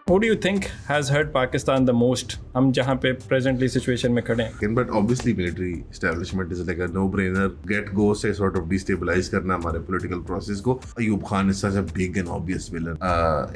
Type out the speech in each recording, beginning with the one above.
Who do you think has hurt Pakistan the most? हम जहाँ पे presently situation में खड़े हैं. But obviously military establishment is like a no-brainer. Get go से sort of destabilize करना हमारे political process को. Ayub Khan is such a big and obvious villain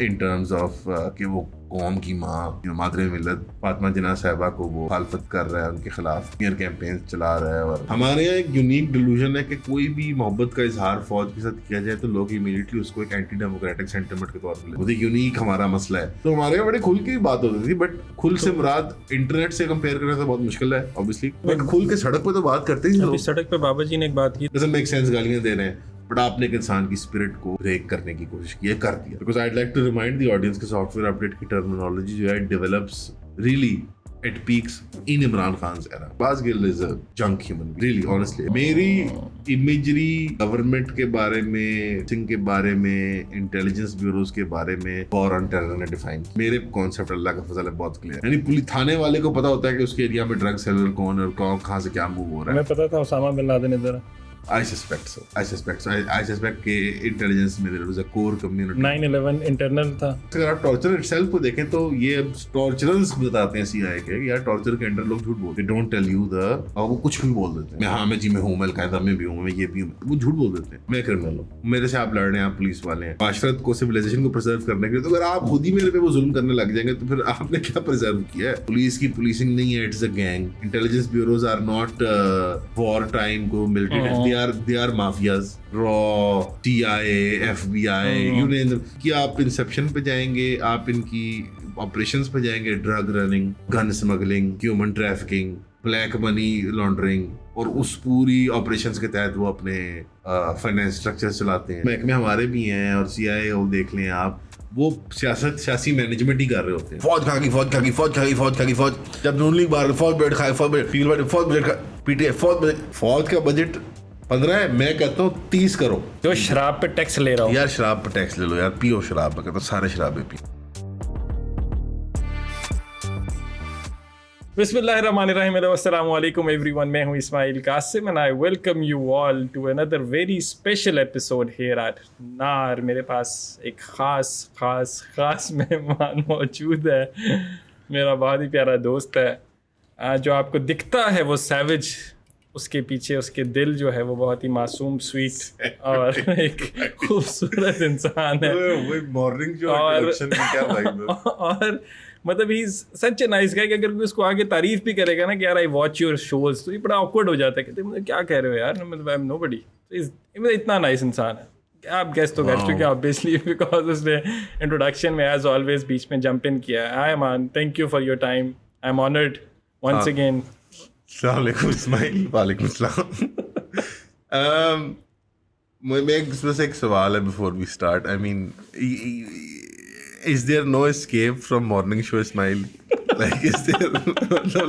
in terms of कि वो कौम की माँ मादरे मिल्लत फातिमा जिन्ना साहिबा को वो मुखालफत कर रहा है, उनके खिलाफ स्मीयर कैंपेन चला रहा है। और हमारे यहाँ एक यूनिक डिल्यूजन है कि कोई भी मोहब्बत का इजहार फौज के साथ किया जाए तो लोग इमीडिएटली उसको एक एंटी डेमोक्रेटिक सेंटिमेंट के तौर पर लेते हैं। यूनिक हमारा मसला है। तो हमारे यहाँ बड़े खुल की बात होती थी, बट खुल से मुराद इंटरनेट से कंपेयर करना तो बहुत मुश्किल है ऑब्वियसली। बट खुल के सड़क पे तो बात करते ही। सड़क पे बाबा जी ने एक बात की, डजंट मेक सेंस, गालियां दे रहे हैं, बट आपने एक इंसान की स्पिरिट को ब्रेक करने की कोशिश की है, कर दिया। Because I like to remind the audience के सॉफ्टवेयर अपडेट की टर्मिनोलॉजी जो है develops really at peaks in Imran Khan era. Baaz Gill is a junk human really honestly. मेरी इमेजरी गवर्नमेंट के बारे में, सिंह के बारे में, इंटेलिजेंस ब्यूरोज के बारे में वॉर ऑन टेरर ने डिफाइन। मेरे कॉन्सेप्ट अल्लाह का फजल है बहुत क्लियर। यानी पुलिस थाने वाले को पता होता है कि उसके एरिया में ड्रग सेलर कौन और कहाँ से क्या मूव हो रहा है। हमें पता था उसामा बिन लादेन इधर। I suspect so. I suspect कि इंटेलिजेंस में there was a core community. 9/11 internal था। अगर आप टॉर्चर इटसेल्फ को देखें तो ये अब टॉर्चरर्स बताते हैं CIA के यार टॉर्चर के अंडर लोग झूठ बोलते हैं। डोंट टेल यू द, और वो कुछ भी बोल देते हैं। मैं हूँ, मैं अलकायदा में भी हूँ, मैं ये भी हूँ, वो झूठ बोल देते हैं। मैं क्रिमिनल हूँ, मेरे से आप लड़ रहे हैं, आप पुलिस वाले हैं। माशरत को, सिविलाइजेशन को प्रिजर्व करने के लिए, तो अगर आप खुद ही मेरे पे वो जुल्म करने लग जाएंगे तो फिर आपने क्या प्रिजर्व किया है? पुलिस की पुलिसिंग नहीं है, it's a gang. Intelligence bureaus are not war time को मिलिट्री, दे आर माफियाज। रॉ, CIA, FBI, you name them. कि आप इंसेप्शन पे जाएंगे, आप इनकी ऑपरेशंस पे जाएंगे, drug running, gun smuggling, human trafficking, black money laundering, और उस पूरी ऑपरेशंस के तहत वो अपने फाइनेंस स्ट्रक्चर चलाते हैं। महकमे हमारे भी हैं और CIA वो देख लें आप, वो सियासी मैनेजमेंट ही कर रहे होते हैं। फौज खागी, जब नून लीग बार फौज बैठ खाए, फौज का बजट 15 है, मैं कहता हूँ 30 करो। जो शराब पे टैक्स ले रहा हूँ यार, शराब पे टैक्स ले लो यार, पियो शराब। मैं कहता हूँ सारे शराबें पी। बिस्मिल्लाहिर्रहमानिर्रहीम, अस्सलामु अलैकुम एवरीवन। मैं हूँ Ismail Qasim and I welcome you all to another very special episode here at नार। मेरे पास एक खास मेहमान मौजूद है। मेरा बहुत ही प्यारा दोस्त है। जो आपको दिखता है वो सैविज, उसके पीछे उसके दिल जो है वो बहुत ही मासूम, स्वीट और एक खूबसूरत इंसान है। और मतलब ही सच नाइस गाय कि अगर कोई उसको आगे तारीफ भी करेगा ना कि यार आई वॉच योर शोज, तो ये बड़ा ऑकवर्ड हो जाता है। कहते मतलब क्या कह रहे हो यार, मतलब आई एम नोबडी। इतना नाइस इंसान है। आप गेस तो कर चुके हैं ऑब्वियसली, बिकॉज उसने इंट्रोडक्शन में एज ऑलवेज बीच में जंप इन किया है। I mean, thank you for your time, I am honoured once again. अस्सलामुअलैकुम इस्माइल। वालेकुम सलाम। मेरे एक सवाल है before we start. I mean, is there no escape from morning show, Ismail? Like, is there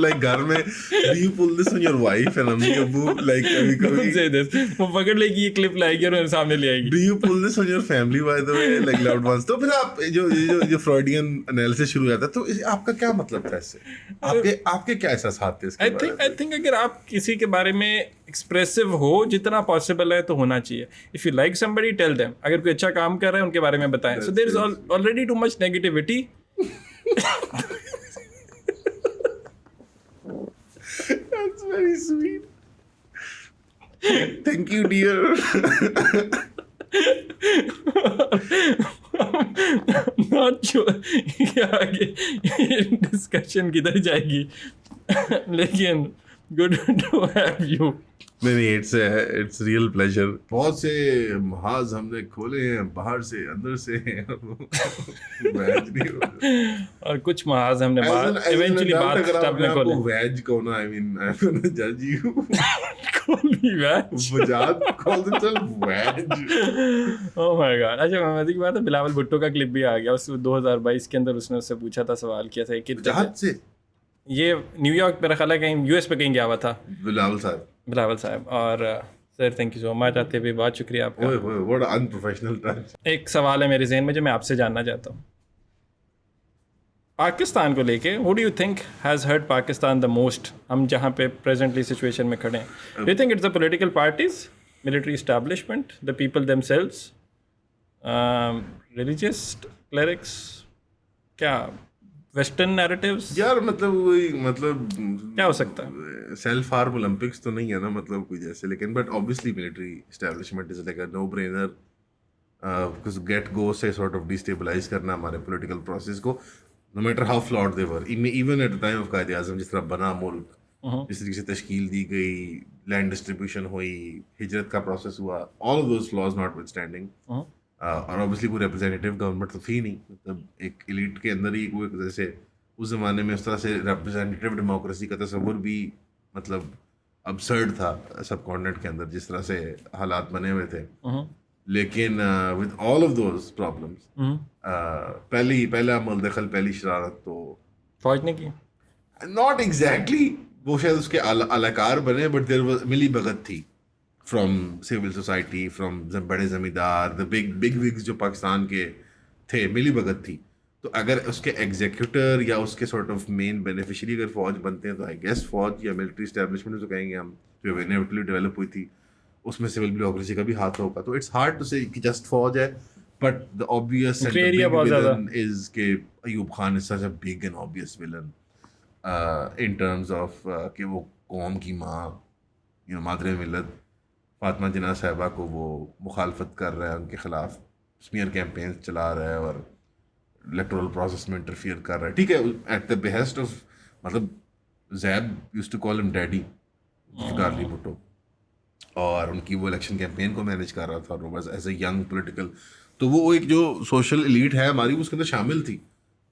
like घर में do you pull this on your wife and अम्मी अब्बू, like कभी say this, वो पकड़ लेगी, ये क्लिप लाएगी और मेरे सामने ले आएगी। do you pull this on your family by the way, like loved ones? तो फिर आप जो फ्रॉइडियन एनालिसिस शुरू हो जाता है, तो आपका क्या मतलब था इससे? आपके क्या एहसास थे इसके बारे में? I think अगर आप किसी के बारे में एक्सप्रेसिव हो, जितना पॉसिबल है तो होना चाहिए। If you like somebody, tell them. अगर कोई अच्छा काम कर रहा है उनके बारे में बताएं। So there is already too much negativity. That's very sweet. Thank you, dear. Not sure कि आगे डिस्कशन किधर जाएगी, लेकिन good to have you. नहीं, it's real pleasure. बहुत से महाज हमने खोले हैं, बाहर से, अंदर से। और कुछ महाज हमने eventually bathtub में खोले। वेज को ना, I mean, I'm gonna judge you. Call me veg. वजाद calls himself veg. Oh my God. अच्छा, महमदी की बात है, बिलावल भुट्टो का क्लिप भी आ गया। उस 2022 के अंदर उसने उससे पूछा था, सवाल किया था कि वजाद से ये न्यूयॉर्क मेरा ख्याल है कहीं US पे कहीं गया हुआ था, बिलावल साहब। और sir thank you so much, आते हुए बहुत शुक्रिया आपका। What an unprofessional touch. एक सवाल है मेरे जहन में जो मैं आपसे जानना चाहता हूँ पाकिस्तान को लेके। Who do you think has hurt Pakistan the most? हम जहाँ पे प्रेजेंटली सिचुएशन में खड़े हैं, do you think it's the political parties, military establishment, the people themselves, religious clerics, क्या वेस्टर्न नैरेटिव्स यार मतलब वही मतलब क्या हो सकता है? सेल्फ हार्म ओलंपिक्स तो नहीं है ना मतलब कोई जैसे, लेकिन but obviously military establishment is like a no brainer, because get go से सॉर्ट ऑफ डिस्टेबलाइज करना हमारे पॉलिटिकल प्रोसेस को, no matter how flawed they were, even at the time of Quaid-e-Azam जिस तरह बना मुल्क, जिस तरीके से तश्कील दी गई, लैंड डिस्ट्रीब्यूशन हुई, हिजरत का प्रोसेस हुआ, all of those flaws not with standing, और ऑब्वियसली कोई रिप्रेजेंटेटिव गवर्नमेंट तो थी नहीं, मतलब एक एलिट के अंदर ही कोई जैसे उस ज़माने में उस तरह से रिप्रेजेंटेटिव डेमोक्रेसी का तस्वुर भी मतलब अबसर्ड था सब कॉन्टिनेंट के अंदर जिस तरह से हालात बने हुए थे। लेकिन with all of those problems पहला अमल दखल, पहली शरारत तो फौज ने की। नॉट एग्जैक्टली, वो शायद उसके अलाकार बने, बट देयर वाज मिली भगत थी फ्रॉम सिविल सोसाइटी, फ्रॉम बड़े जमींदार, द बिग विग्स जो पाकिस्तान के थे, मिली भगत थी। तो अगर उसके एग्जीक्यूटर या उसके सॉर्ट ऑफ मेन बेनिफिशियरी अगर फौज बनते हैं तो आई गेस फौज या मिलिट्री एस्टेब्लिशमेंट जो कहेंगे हम, जो इनेविटेबली डेवलप हुई थी, उसमें सिविल ब्यूरोक्रेसी का भी हाथ होगा। तो इट्स हार्ड टू से कि जस्ट फौज है, but the obvious villain is के Ayub Khan is such a big and obvious villain in terms of कि वो कौम की माँ, यू नो, मादरे मिल्लत फातिमा जिन्ना साहिबा को वो मुखालफत कर रहा है, उनके खिलाफ स्मीयर कैंपेन चला रहा है और इलेक्टोरल प्रोसेस में इंटरफियर कर रहा है। ठीक है, एट द बेहेस्ट ऑफ, मतलब जैब used to call him daddy Zulfikar Bhutto, और उनकी वो इलेक्शन कैंपेन को मैनेज कर रहा था और वो एज ए यंग पॉलिटिकल, तो वो एक जो सोशल एलीट है हमारी उसके अंदर शामिल थी,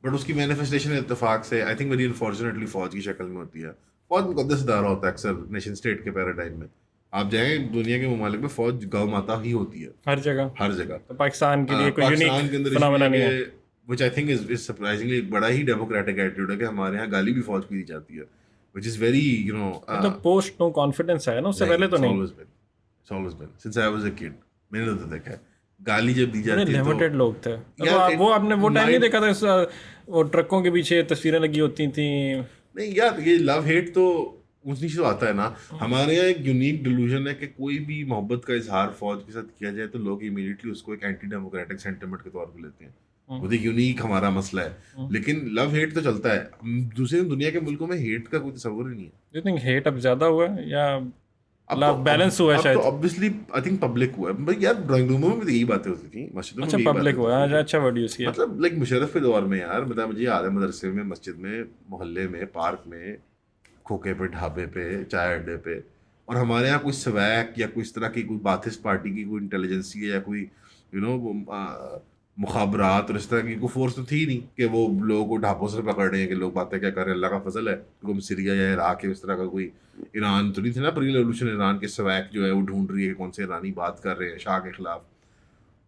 बट उसकी मैनिफेस्टेशन इत्तेफाक से आई थिंक वेरी अनफॉर्चुनेटली फौज की शक्ल में होती है। फौज मुकद्दस इदारा होता है अक्सर नेशन स्टेट के पैराडाइम में, आप जाएं दुनिया के ममालिक में फौज गौ माता ही होती है हर जगह, हर जगह। तो पाकिस्तान के लिए कोई यूनिक फिनोमेना नहीं है, which I think is surprisingly एक बड़ा ही डेमोक्रेटिक एटीट्यूड है कि हमारे यहाँ गाली भी फौज को दी जाती है, which is very, you know, मतलब पोस्ट नो कॉन्फिडेंस है ना, उससे पहले तो नहीं। It's always been since I was a kid, मैंने तो देखा है गाली जब दी जाती है तो लिमिटेड लोग थे। तो वो आपने वो टाइम नहीं देखा था वो ट्रकों के पीछे तस्वीरें लगी होती थी? नहीं यार, ये लव हेट तो उस नीचे आता है ना। हमारे यहाँ एक यूनिक डिल्यूजन है कि कोई भी मोहब्बत का इजहार फौज के साथ किया जाए तो लोग इमीडिएटली उसको एक एंटी डेमोक्रेटिक सेंटिमेंट के तौर पर लेते हैं। वो यूनिक हमारा मसला है, लेकिन लव हेट तो चलता है। दूसरे दुनिया के मुल्कों में हेट का कोई तस्वर ही नहीं है। यू थिंक हेट अब ज्यादा हुआ है या लव बैलेंस हुआ है? शायद तो ऑब्वियसली आई थिंक पब्लिक हुआ है, यार ड्राइंग रूमों में भी यही बातें होती थी, मस्जिदों में भी पब्लिक हुआ है। अच्छा वर्ड यूज किया। मतलब लाइक मुशर्रफ के दौर में यार, मतलब मुझे याद है मदरसे में, मस्जिद में, मोहल्ले में, पार्क में, खोखे पे, ढाबे पे, चाय अड्डे पे, और हमारे यहाँ कोई स्वैक या कोई इस तरह की कोई बाथिस्ट पार्टी की कोई इंटेलिजेंसी है या कोई यू नो मुखाबरात और इस तरह की कोई फोर्स तो थी नहीं कि वो लोगों को ढापों से पकड़ रहे हैं कि लोग बातें क्या कर रहे हैं, अल्लाह का फजल है क्योंकि हम सीरिया या इराक है, इस तरह का कोई ईरान तो नहीं थे ना, प्री रेवोल्यूशन ईरान के स्वैक जो है वो ढूंढ रही है कौन से ईरानी बात कर रहे हैं शाह के खिलाफ।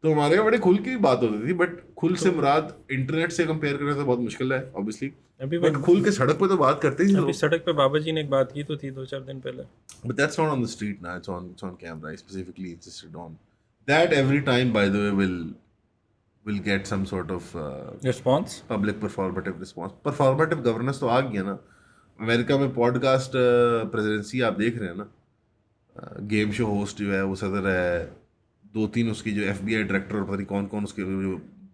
तो हमारे यहाँ बड़े खुल की बात होती थी, बट खुल से मुराद इंटरनेट से कंपेयर करना तो बहुत मुश्किल है ऑब्वियसली, बट खुल के सड़क पे तो बात करते ही अभी सड़क पे बाबा जी ने एक बात की तो थी 2-4 दिन पहले, but that's not on the street now, it's on camera. I specifically insisted on that every time, by the way, will get some sort of response, public performative response. Performative governance तो आ गया ना। America में podcast presidency आप देख रहे हैं ना, game show host जो है वो सदर है, 2-3 उसकी जो FBI डायरेक्टर और पता नहीं कौन कौन उसके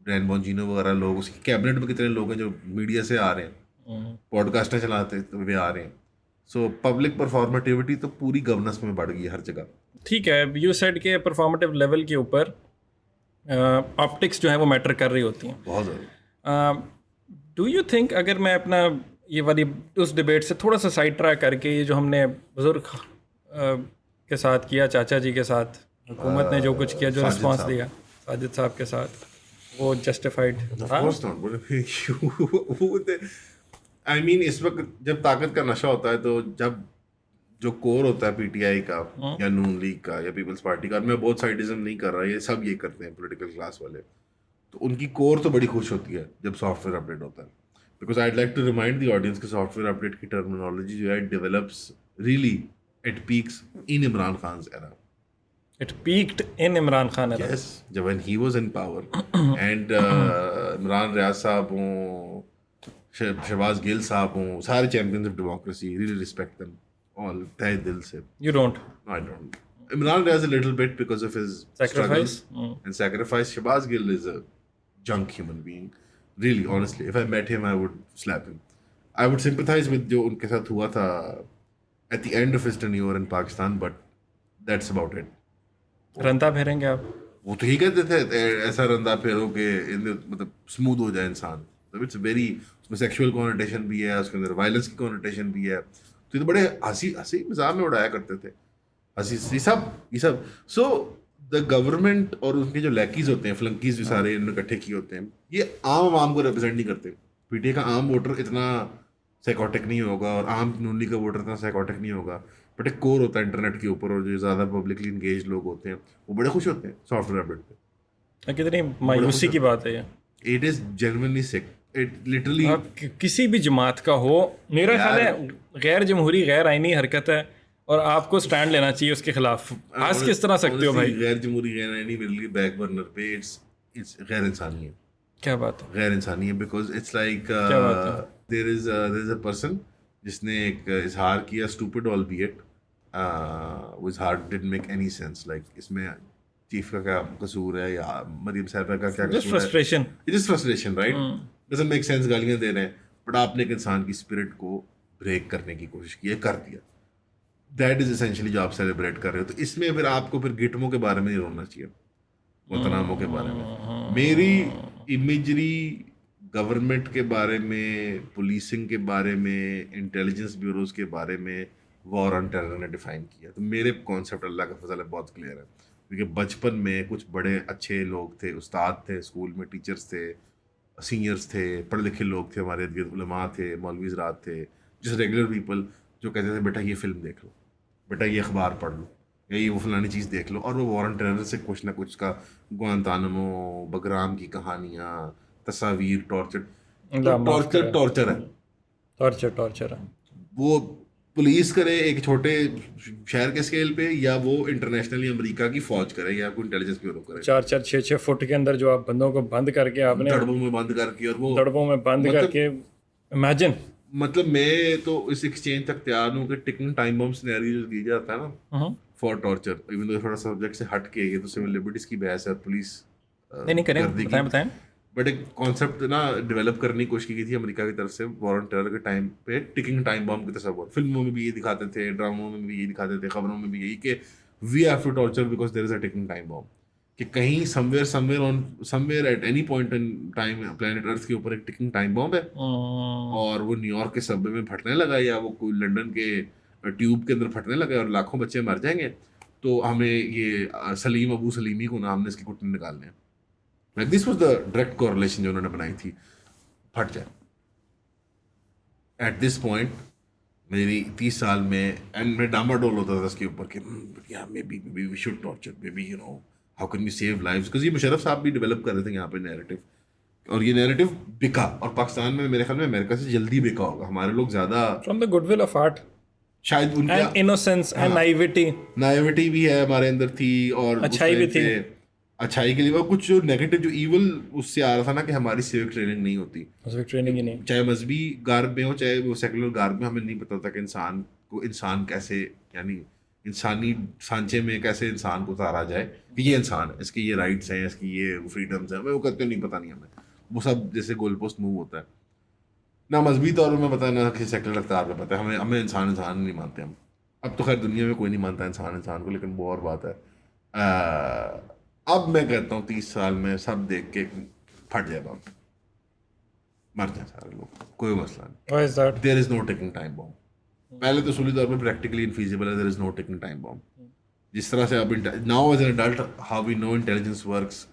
डैन बॉन्जीनो वगैरह लोग, उसकी कैबिनेट में कितने लोग हैं जो मीडिया से आ रहे हैं, पॉडकास्टें चलाते तो वे आ रहे हैं। सो पब्लिक परफॉर्मेटिविटी तो पूरी गवर्नेंस में बढ़ गई है हर जगह। ठीक है, यू सेड के परफॉर्मेटिव लेवल के ऊपर ऑप्टिक्स जो है वो मैटर कर रही होती हैं बहुत ज़्यादा। डू यू थिंक, अगर मैं अपना ये वाली उस डिबेट से थोड़ा सा साइड ट्रैक करके, ये जो हमने बुजुर्ग के साथ किया, चाचा जी के साथ हुकूमत ने जो कुछ किया, जो रिस्पांस दिया साजिद साहब के साथ, वो जस्टिफाइड था? आई मीन इस वक्त जब ताकत का नशा होता है, तो जब जो कोर होता है PTI का या नून लीग का या पीपल्स पार्टी का, मैं बहुत साइडिज्म नहीं कर रहा, ये सब ये करते हैं पॉलिटिकल क्लास वाले, तो उनकी कोर तो बड़ी खुश होती है जब सॉफ्टवेयर अपडेट होता है। Because I like to remind the audience कि सॉफ्टवेयर अपडेट की टर्मिनोलॉजी जो है develops really it peaks in Imran Khan era. It peaked in Imran Khan era. Yes, जब when he was in power and Imran Riaz sahab हों, शहबाज गिल साहब हों, सारे champions of democracy, really respect them all तहे दिल से। You don't? No, I don't. Imran Riaz a little bit because of his sacrifice and sacrifice. Shahbaz Gill is a junk human being. Really, honestly, if I met him, I would slap him. I would sympathize with जो उनके साथ हुआ था at the end of his tenure in Pakistan, but that's about it. रंदा फेरेंगे आप? वो तो ही कहते थे ऐसा रंदा फेरो के मतलब स्मूथ हो जाए इंसान. तो इट्स वेरी, उसमें सेक्सुअल कॉनोटेशन भी है, उसके अंदर वायलेंस की कॉनोटेशन भी है. तो ये तो बड़े हंसी हंसी मजाक में उड़ाया करते थे, हंसी ये सब. सो द गवर्नमेंट और उनके जो लैकीज होते हैं, फ्लंकीज जो सारे इन्होंने इकट्ठे किए होते हैं, ये आम आवाम को रिप्रेजेंट नहीं करते. पीटीआई का आम वोटर इतना साइकोटिक नहीं होगा और आम नूनी का वोटर इतना साइकोटिक नहीं होगा, बट एक कोर होता है इंटरनेट के ऊपर, और जो ज़्यादा पब्लिकली इंगेज लोग होते हैं वो बड़े खुश होते हैं सॉफ्टवेयर अपडेट पे. कितनी मायूसी की बात है ये. It is genuinely sick. It literally आप किसी भी जमात का हो, मेरा ख्याल है गैर जमहूरी गैर आईनी हरकत है और आपको स्टैंड लेना चाहिए उसके खिलाफ. आज किस तरह सकते हो भाई? गैर जमहूरी गैर आईनी मेरे लिए बैक बर्नर पे इट्स गैर इंसानी है. क्या बात है? गैर इंसानी है because it's like there is a person जिसने एक इजहार किया, स्टूपिड ऑलबिएट, वो इजहार didn't make any sense. Like इसमें चीफ का क्या कसूर है या मरियम साहिबा का क्या जस्ट कसूर है? Frustration. It is frustration, right? Doesn't make sense. गालियां दे रहे हैं, बट आपने एक इंसान की स्पिरिट को ब्रेक करने की कोशिश की है, कर दिया. दैट इज एसेंशियली जो आप सेलिब्रेट कर रहे हो. तो इसमें फिर आपको फिर गिटमों के बारे में नहीं रोना चाहिए, मोहतरामों के बारे में. मेरी इमेजरी गवर्नमेंट के बारे में, पुलिसिंग के बारे में, इंटेलिजेंस ब्यूरोज के बारे में वॉर ऑन टेरर ने डिफाइन किया. तो मेरे कॉन्सेप्ट अल्लाह का फजल है बहुत क्लियर है, क्योंकि बचपन में कुछ बड़े अच्छे लोग थे, उस्ताद थे, स्कूल में टीचर्स थे, सीनियर्स थे, पढ़े लिखे लोग थे, हमारे इर्द गिर्द उलमा थे, मौलवी हज़रात थे, जिस रेगुलर पीपल जो कहते थे बेटा ये फिल्म देख लो, बेटा ये अखबार पढ़ लो, या ये वो फलानी चीज़ देख लो, और वो वॉर ऑन टेरर से कुछ ना कुछ का गुआंतानामो, बगराम की कहानियाँ, तस्वीर, टॉर्चर है. टॉर्चर है. वो पुलिस करे एक छोटे शहर के स्केल पे, या वो इंटरनेशनली अमेरिका की फौज करे, या कोई इंटेलिजेंस ब्यूरो करे. 4-4, 6-6 फुट के अंदर जो आप बंदों को बंद करके आपने दड़बों में बंद करके, और वो दड़बों में बंद करके, इमेजिन. मतलब मैं तो इस एक्सचेंज तक तैयार हूँ कि टिकिंग टाइम बम सिनेरियो जो दिया जाता है ना फॉर टॉर्चर, इवन दो थोड़ा सब्जेक्ट से हट के, ये तो सिविल लिबर्टीज की बहस है, पुलिस नहीं करें, बताएं. बट एक कॉन्सेप्ट ना डेवलप करने की कोशिश की थी अमेरिका की तरफ से वॉर ऑन टेरर के टाइम पे, टिकिंग टाइम बम की तस्वर. फिल्मों में भी ये दिखाते थे, ड्रामों में भी ये दिखाते थे, खबरों में भी यही कि we have to torture because there is a ticking time bomb. कि कहीं somewhere at any point in time planet earth के ऊपर एक टिकिंग टाइम बम है, और वो न्यूयॉर्क के सबवे में फटने लगा, या वो कोई लंदन के ट्यूब के अंदर फटने लगा और लाखों बच्चे मर जाएंगे, तो हमें ये सलीम अबू सलीमी को नाम ने इसके घुटने निकालने हैं. Like this was the direct correlation जो उन्होंने बनाई थी, फट जाए. At this point मेरी 30 साल में एंड मैं डामाडोल होता था इसके ऊपर कि maybe we should torture, maybe you know how can we save lives, because ये मुशर्रफ साहब भी डेवलप कर रहे थे यहाँ पे नैरेटिव, और ये नैरेटिव बिका, और पाकिस्तान में मेरे ख्याल में अमेरिका से जल्दी बिका होगा. हमारे लोग ज़्यादा from the goodwill of art, शायद उनका एंड इनोसेंस एंड नाइविटी भी है हमारे अंदर थी, और अच्छाई भी थी, अच्छाई के लिए. और कुछ जो नेगेटिव जो ईवल उससे आ रहा था ना कि हमारी सिविक ट्रेनिंग नहीं होती, ट्रेनिंग ही नहीं, चाहे मजहबी गार्ब में हो चाहे वो सेकुलर गार्ब में, हमें नहीं पता था कि इंसान को इंसान कैसे, यानी इंसानी सांचे में कैसे इंसान को उतारा जाए कि ये इंसान है, इसके ये राइट्स हैं, इसकी ये फ्रीडम्स हैं. वो कहते नहीं, पता नहीं हमें, वो सब जैसे गोल पोस्ट मूव होता है ना, मजहबी तौर में पता है ना किसी सेकुलर रफ्तार में पता है. हमें इंसान नहीं मानते हम. अब तो खैर दुनिया में कोई नहीं मानता इंसान को, लेकिन वो और बात है. अब मैं कहता हूँ 30 साल में सब देख के फट जाए बाप, मर जाए सारे लोग, कोई मसला नहीं. There is no ticking time bomb. पहले तो सूली तौर पर प्रैक्टिकली इनफीजिबल है, there is no ticking time bomb. जिस तरह से अब now as an adult how we know intelligence works,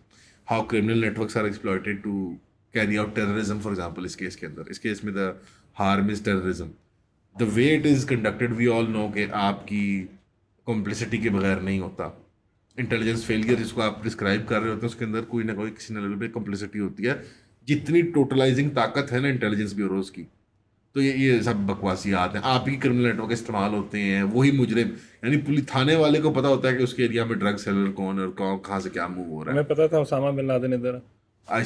how criminal networks are exploited to carry out terrorism, for example इस केस के अंदर, इस केस में the harm is terrorism. The way it is conducted we all know कि आपकी complicity के बगैर नहीं होता. इंटेलिजेंस फेलियर जिसको आप डिस्क्राइब कर रहे होते हैं, उसके अंदर कोई ना कोई किसी ना लेवल पे कॉम्प्लिसिटी होती है. जितनी टोटलाइजिंग ताकत है ना इंटेलिजेंस ब्यूरोज की, तो ये सब बकवासियात हैं. आप ही क्रिमिनल नेटवर्क इस्तेमाल होते हैं, वही मुजरिम, यानी पुलिस थाने वाले को पता होता है कि उसके एरिया में ड्रग सेलर कौन और कहाँ से क्या मूव हो रहा है. हमें पता था उसामा बिन लादेन इधर. आई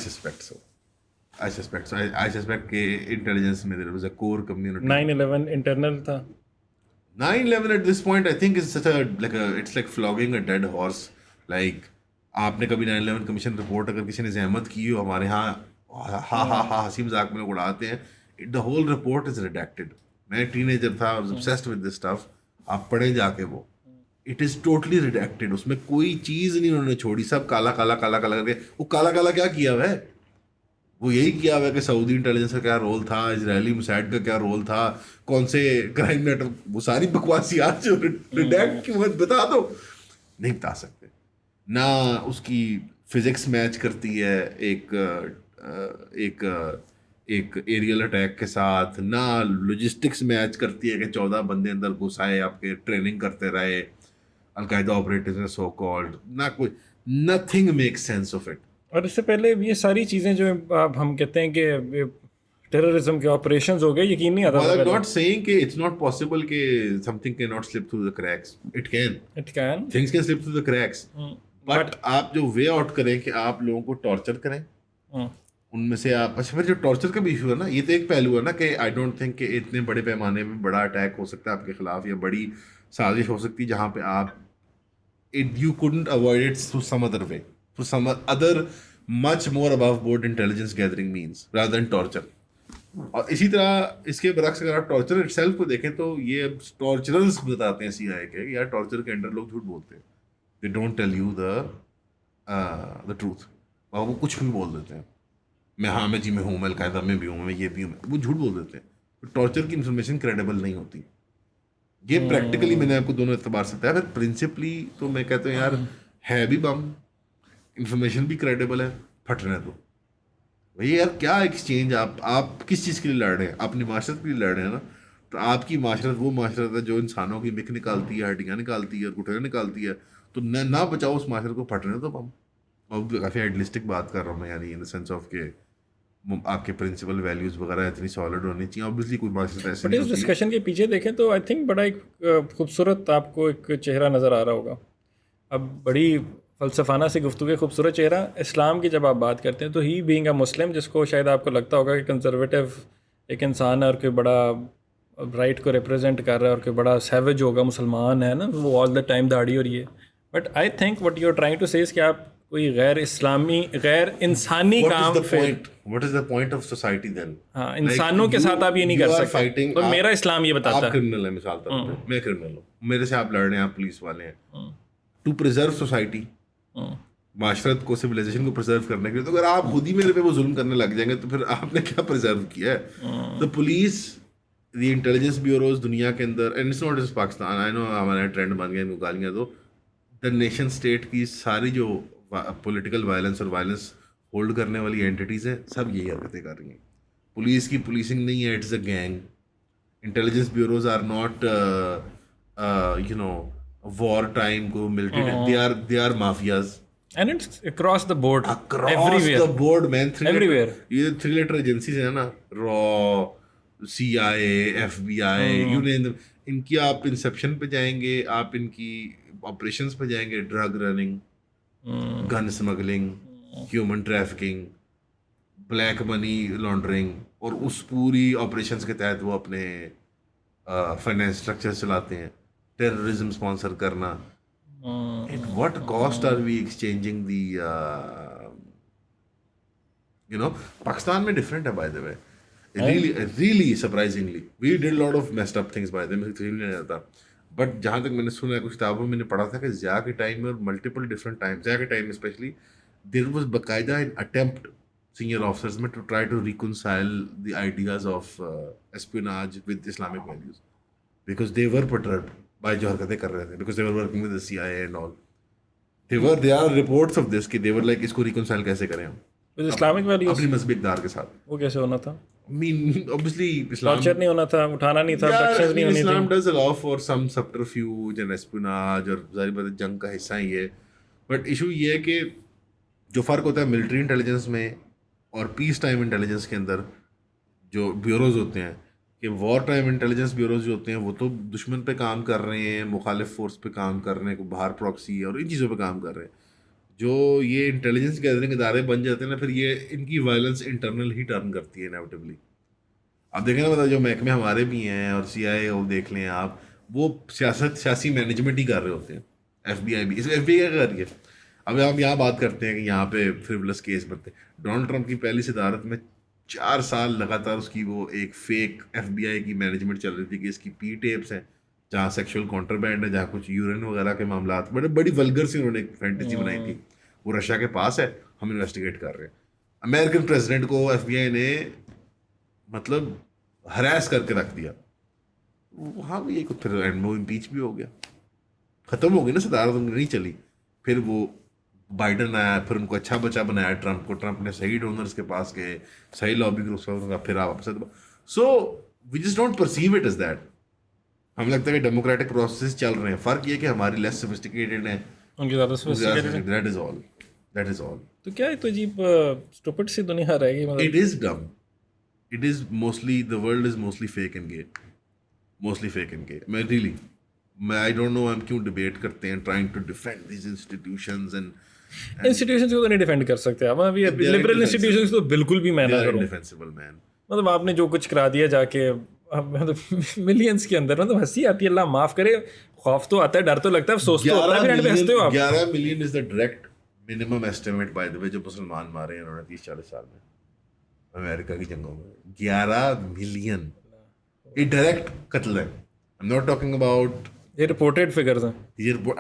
सस्पेक्ट के इंटेलिजेंस में there was a core community. 9/11 internal था. 9/11 at this point I think is such a it's like flogging a dead horse. Like आपने कभी 9/11 कमीशन रिपोर्ट अगर किसी ने जहमत की हो, हमारे यहाँ हा हा हा हंसी मजाक में लोग उड़ाते हैं. The whole report is redacted. मैं टीनेजर था, I was obsessed with this stuff. आप पढ़े जाके वो, इट इज टोटली रिडेक्टेड. उसमें कोई चीज नहीं उन्होंने छोड़ी, सब काला काला काला काला करके. वो काला काला क्या किया हुआ है? वो यही किया हुआ है कि सऊदी इंटेलिजेंस का क्या रोल था, इजरायली मोसाद का क्या रोल था, कौन से क्राइम नेटवर्क, वो सारी बकवासियात जो रिडेक्ट की मत बता दो. नहीं बता सकते ना. उसकी फिजिक्स मैच करती है एक एक एरियल अटैक के साथ, ना लॉजिस्टिक्स मैच करती है कि 14 बंदे अंदर घुस आए, आपके ट्रेनिंग करते रहे अलकायदा ऑपरेटिव्स सो कॉल्ड, ना कोई, nothing make sense of it. और इससे पहले ये सारी चीज़ें जो अब हम कहते हैं कि टेररिज्म के ऑपरेशंस हो गए, यकीन नहीं आता Well, था I'm पहले. not saying कि it's not possible कि something cannot slip through the cracks. It can. It can. Things can slip through the cracks. But आप जो वे आउट करें कि आप लोगों को टॉर्चर करें, उनमें से आप, अच्छा फिर जो टॉर्चर का भी इशू है ना, ये तो एक पहलू है ना कि आई डोंट थिंक कि इतने बड़े पैमाने पे बड़ा अटैक हो सकता है आपके खिलाफ, या बड़ी साजिश हो सकती है जहाँ पे आप it you couldn't avoid it through some other way, through some other much more above board intelligence gathering means rather than torture. और इसी तरह इसके बरक्स अगर आप टॉर्चर इटसेल्फ को देखें तो ये टॉर्चरर्स बताते हैं CIA के, यार टॉर्चर के अंडर लोग झूठ बोलते हैं. They don't tell you the truth. और वो कुछ भी बोल देते हैं. मैं जी में हूँ, मैं अलकायदा में भी हूँ, मैं ये भी हूँ, वो झूठ बोल देते हैं. तो टॉर्चर की इन्फॉर्मेशन क्रेडिबल नहीं होती. ये प्रैक्टिकली मैंने आपको दोनों एतबार से बताया. फिर प्रिंसिपली तो मैं कहता हूँ यार है भी बम, इन्फॉर्मेशन भी क्रेडिबल है, फटने दो. भैया यार क्या एक्सचेंज, आप किस चीज़ के लिए लड़ रहे हैं? अपनी माशरत के लिए लड़ रहे हैं ना. तो आपकी माशरत वो माशरत है जो इंसानों की मिक निकालती है, हड्डियाँ निकालती है, गुठलियाँ निकालती है. तो ना बचाओ उस माशरत को, फटने दो बम. और काफ़ी आइडियलिस्टिक बात कर रहा हूँ मैं, यानी इन द सेंस ऑफ के आपके प्रिंसिपल वैल्यूज़ वगैरह इतनी सॉलिड होनी चाहिए. ऑब्वियसली कोई माशरत ऐसे बट नहीं इस होती. डिस्कशन के पीछे देखें तो आई थिंक बड़ा एक खूबसूरत आपको एक चेहरा नज़र आ रहा होगा. अब बड़ी फ़लसफ़ाना सी गुफ्तगू, खूबसूरत चेहरा. इस्लाम की जब आप बात करते हैं तो ही बीइंग अ मुस्लिम, जिसको शायद आपको लगता होगा कि कंजर्वेटिव एक इंसान है और कोई बड़ा राइट को रिप्रेजेंट कर रहा है और कोई बड़ा सैवेज होगा, मुसलमान है ना, वो ऑल द टाइम दाढ़ी और ये. But I think what you are trying to say is कि आप कोई गैर इस्लामी, गैर इंसानी काम What is the point of society then? हाँ, इंसानों के साथ आप ये नहीं कर सकते. तो मेरा इस्लाम ये बताता आप है. क्रिमिनल है, मिसाल तौर पे मैं क्रिमिनल हूँ, मेरे से आप लड़ रहे हैं, आप पुलिस वाले हैं, टू प्रिजर्व सोसाइटी, माशरत को, सिविलाइजेशन को प्रिजर्व करने के लिए. तो अगर आप खुद ही मेरे पे वो जुल्म करने लग जाएंगे तो फिर आपने क्या प्रिजर्व किया है? The police, the intelligence bureaus दुनिया के अंदर, and it's not just Pakistan, I know हमारा ट्रेंड बन गया इनको गालियाँ दो. द नेशन स्टेट की सारी जो पॉलिटिकल वायलेंस और वायलेंस होल्ड करने वाली एंटिटीज़ हैं, सब यही हरकतें कर रही हैं. पुलिस की पुलिसिंग नहीं है, it's a gang. Intelligence bureaus are not war time को military, they are mafias. And it's across the board. Across everywhere. the board, man. Everywhere. ये 3 letter एजेंसीज है ना, raw, CIA, FBI, you name them. इनकी आप Inception पे जाएंगे, आप इनकी ऑपरेशंस पे जाएंगे, drug running, gun smuggling, human trafficking, black money laundering, और उस पूरी ऑपरेशंस के तहत वो अपने फाइनेंस स्ट्रक्चर चलाते हैं. टेररिज्म स्पॉन्सर करना. At what cost are we exchanging the Pakistan में different है, by the way. Really surprisingly we did a lot of messed up things by the way, मुझे समझ नहीं आता. बट जहाँ तक मैंने सुना है, कुछ किताबों में मैंने पढ़ा था कि ज़िया के टाइम में और मल्टीपल डिफरेंट टाइम, ज़िया के टाइम में स्पेशली, देयर वाज बाकायदा एन अटेम्प्ट सीनियर ऑफिसर्स में to try to reconcile the ideas of espionage with Islamic values, because they were perturbed by जो हरकतें कर रहे थे, because they were working with the CIA and all. They are reports of this कि they were like, इसको reconcile कैसे करें हम With Islamic values. अपनी मजहबी इक़्तिदार के साथ. वो कैसे होना था? I mean, obviously Islam torture नहीं होना था, उठाना नहीं था, abductions नहीं होनी थी. Islam does allow for some subterfuge and espionage, और जाहिर बात है जंग का हिस्सा ही है. बट इशू ये है कि जो फ़र्क होता है मिलिट्री इंटेलिजेंस में और पीस टाइम इंटेलिजेंस के अंदर जो ब्यूरोज होते हैं, कि वॉर टाइम इंटेलिजेंस ब्यूरोज जो होते हैं वो तो दुश्मन पे काम कर रहे हैं, मुखालिफ फोर्स पे काम कर रहे हैं, को बाहर प्रॉक्सी और इन चीज़ों पे काम कर रहे हैं. जो ये इंटेलिजेंस गैदरिंग इदारे बन जाते हैं ना, फिर ये इनकी वायलेंस इंटरनल ही टर्न करती है इनएविटेबली. आप देखें ना, मतलब जो महकमे हमारे भी हैं और CIA वो देख लें आप, वो सियासी मैनेजमेंट ही कर रहे होते हैं. FBI भी, इस FBI क्या कर रही है? अब हम यहाँ बात करते हैं कि यहाँ पे फ्रिवलस केस बनते हैं। डोनाल्ड ट्रंप की पहली सदारत में 4 साल लगातार उसकी वो एक फेक FBI की मैनेजमेंट चल रही थी कि इसकी P टेप्स हैं जहाँ सेक्सुअल कॉन्ट्राबैंड है, जहाँ कुछ यूरिन वगैरह के मामला, बड़े बड़ी वल्गर सी उन्होंने एक फैंटेसी बनाई थी। वो रशिया के पास है, हम इन्वेस्टिगेट कर रहे हैं। अमेरिकन प्रेसिडेंट को FBI ने मतलब हरास करके रख दिया। हाँ ये कुछ फिर एंड वो इम्पीच भी हो गया, खत्म हो गई ना सदारत, उनकी नहीं चली। फिर वो बाइडन आया, फिर उनको अच्छा बचा बनाया ट्रंप को, ट्रंप ने सही डोनर्स के पास गए, सही लॉबी ग्रुप्स का, फिर आप so we just don't perceive it as that. हमें लगता है कि डेमोक्रेटिक प्रोसेस चल रहे हैं, फर्क ये कि हमारी लेस सोफिस्टिकेटेड है, उनकी ज़्यादा sophisticated है। That is all, that is all. तो क्या है तो अजीब स्टूपिड सी दुनिया रहेगी मतलब। It is dumb, it is mostly, the world is mostly fake and gay, mostly fake and gay. मैं रियली, मैं आई डोंट नो हम क्यों डिबेट करते हैं trying to defend these institutions and institutions को तो नहीं डिफेंड कर सकते आप अभी, लिबरल इंस्टीट्यूशंस तो बिल्कुल भी मैं ना करूं। indefensible man। मतलब आपने जो कुछ करा दिया जाके, अब मतलब मिलियंस के अंदर, मतलब हंसी आती है, अल्लाह माफ करे, खौफ तो आता है, डर तो लगता है, अफसोस तो होता है, फिर एंड पे हंसते हो आप। 11 million is the direct minimum estimate by the way जो मुसलमान मारे हैं उन्होंने 30-40 साल में अमेरिका की जंगों में। 11 मिलियन ये डायरेक्ट कत्ल है। I am not talking about, ये रिपोर्टेड फिगर्स हैं।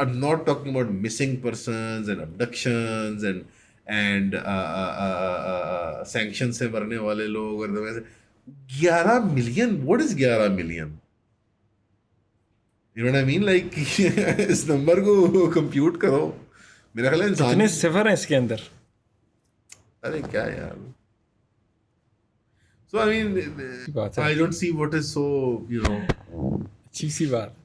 I'm not talking about missing persons and abductions and sanctions से मरने वाले लोग और वैसे 11 million. What is 11 million? You know what I mean? Like इस नंबर को कंप्यूट करो, मेरा ख्याल है इंसान कितने सिफर हैं इसके अंदर। अरे क्या यार। So I mean, बात है। I don't see what is so, you know, अच्छी सी बात।